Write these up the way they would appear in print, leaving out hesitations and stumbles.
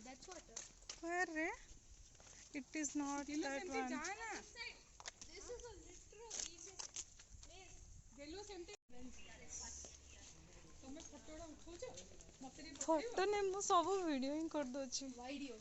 That's what. Where? It is not that one. This is a literal easiest place. Yellow empty. ତମେ ଫଟୋଟା ଉଠଉଛ ମତେ photo ନେ ମୁଁ ସବୁ ଭିଡ଼ିଓ ହିଁ କରିଦଉଛି video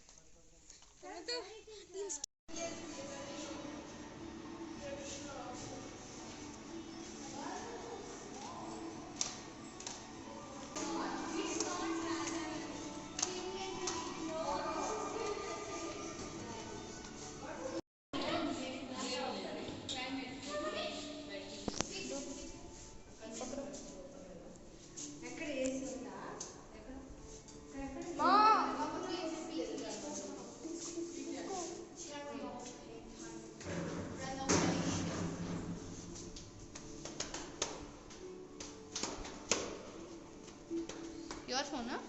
Your phone, huh?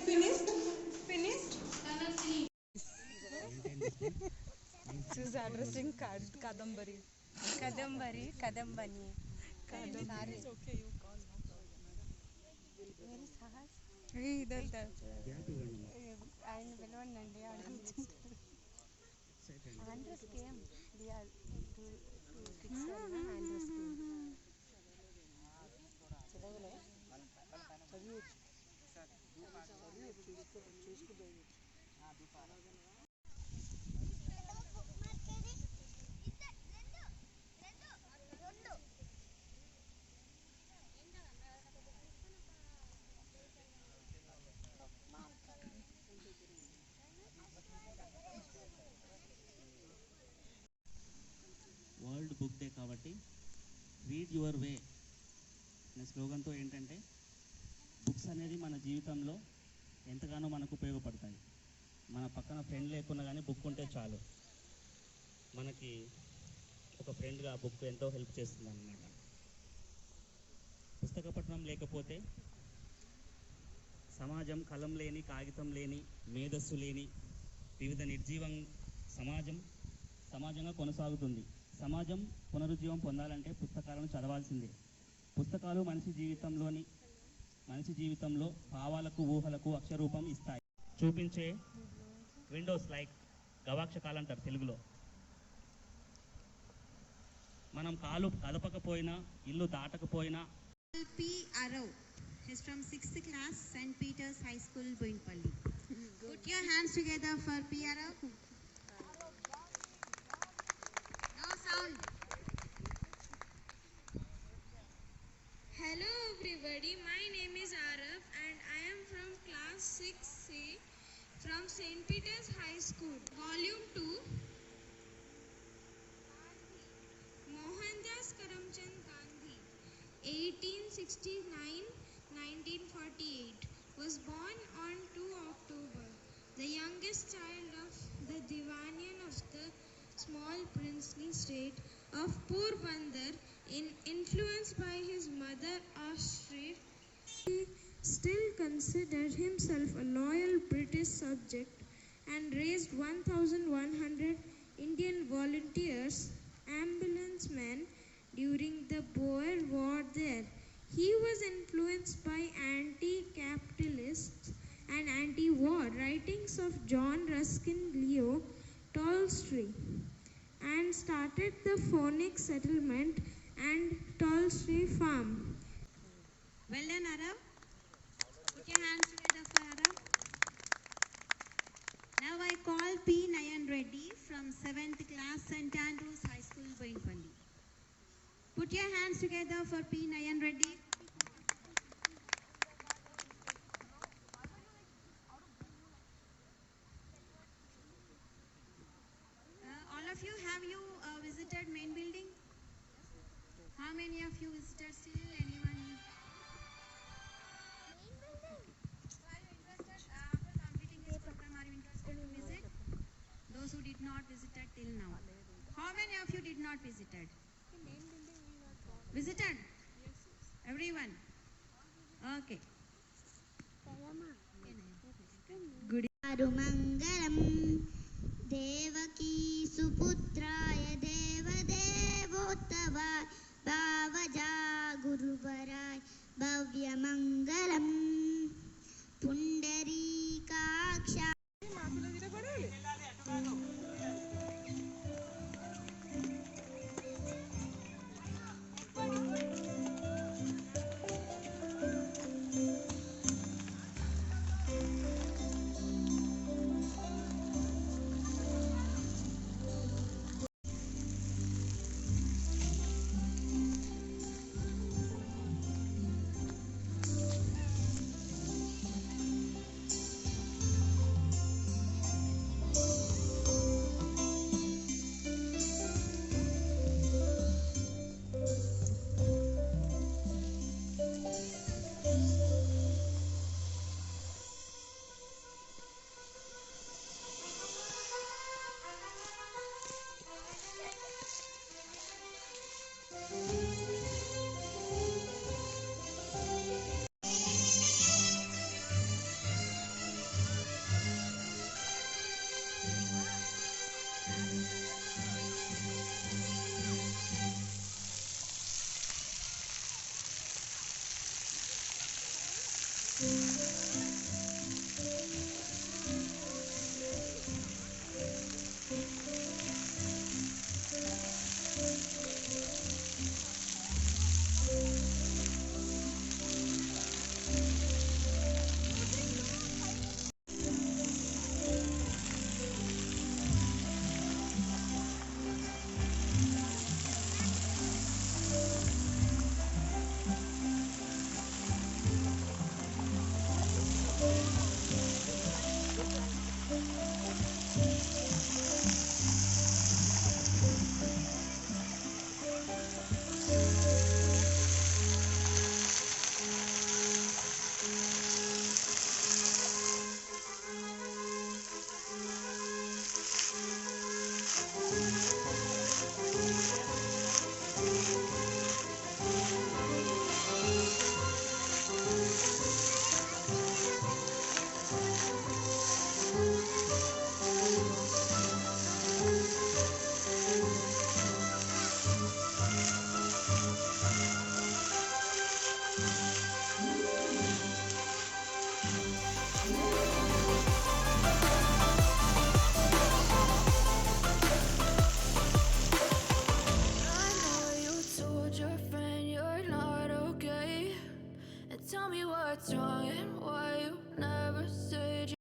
Finished? This is addressing Kadambari. Kadambani. Kadambari. It's okay, you call now. Where is Sahas? Hey, there. ఆయన పిలవండి ఆండ్రస్ కేమ్ ఆండ్రస్ కేమ్ చదవలే చూసుకుంటే వరల్డ్ బుక్ డే కాబట్టి రీడ్ యువర్ వే అనే స్లోగన్తో ఏంటంటే బుక్స్ అనేది మన జీవితంలో ఎంతగానో మనకు ఉపయోగపడతాయి. మన పక్కన ఫ్రెండ్ లేకున్నా కానీ బుక్ ఉంటే చాలు, మనకి ఒక ఫ్రెండ్గా బుక్ ఎంతో హెల్ప్ చేస్తుంది అన్నమాట. పుస్తక పఠనం లేకపోతే సమాజం కలం లేని, కాగితం లేని, మేధస్సు లేని వివిధ నిర్జీవం సమాజంగా కొనసాగుతుంది. సమాజం పునరుజ్జీవం పొందాలంటే పుస్తకాలను చదవాల్సిందే. పుస్తకాలు మనిషి జీవితంలో భావాలకు, ఊహలకు అక్షరూపం ఇస్తాయి. చూపించే విండోస్ లైక్ గవాక్షకాలు అంటారు తెలుగులో. మనం కాలు కదపకపోయినా, ఇల్లు దాటకపోయినా. P. Arav is from 6th class, St. Peter's High School, Boinpalli. Put your hands together for P. Arav. No sound. Hello everybody, my name is Arav and I am from class 6C from St. Peter's High School. Volume 2. Mohandas Karamchand Gandhi, 1869-1948, was born on 2 October, the youngest child of the Divanian of the small princely state of Porbandar. Influenced by his mother Ashri, he still considered himself a loyal British subject and raised 1,100 Indian volunteers, ambulance men, during the Boer War there. He was influenced by anti-capitalist and anti-war writings of John Ruskin Leo Tolstoy and started the Phoenix settlement and Tolstoy farm. Well done, Arav. Put your hands together for Arav. Now I call P. Nayan Reddy from 7th class, St. Andrews High School, Boinpalli. Put your hands together for P. Nayan Reddy. of you have you visited main building? How many of you visited still? Anyone? So are you interested after completing this program? Are you interested to visit? Those who did not visited till now. How many of you did not visited? Visited? Everyone? Okay. Good. Arumangalam Devaki Suputraya Devadevottavaya Bhavaja Guruvaray Bhavyamangalam Pundarikaksha. Tell me what's wrong.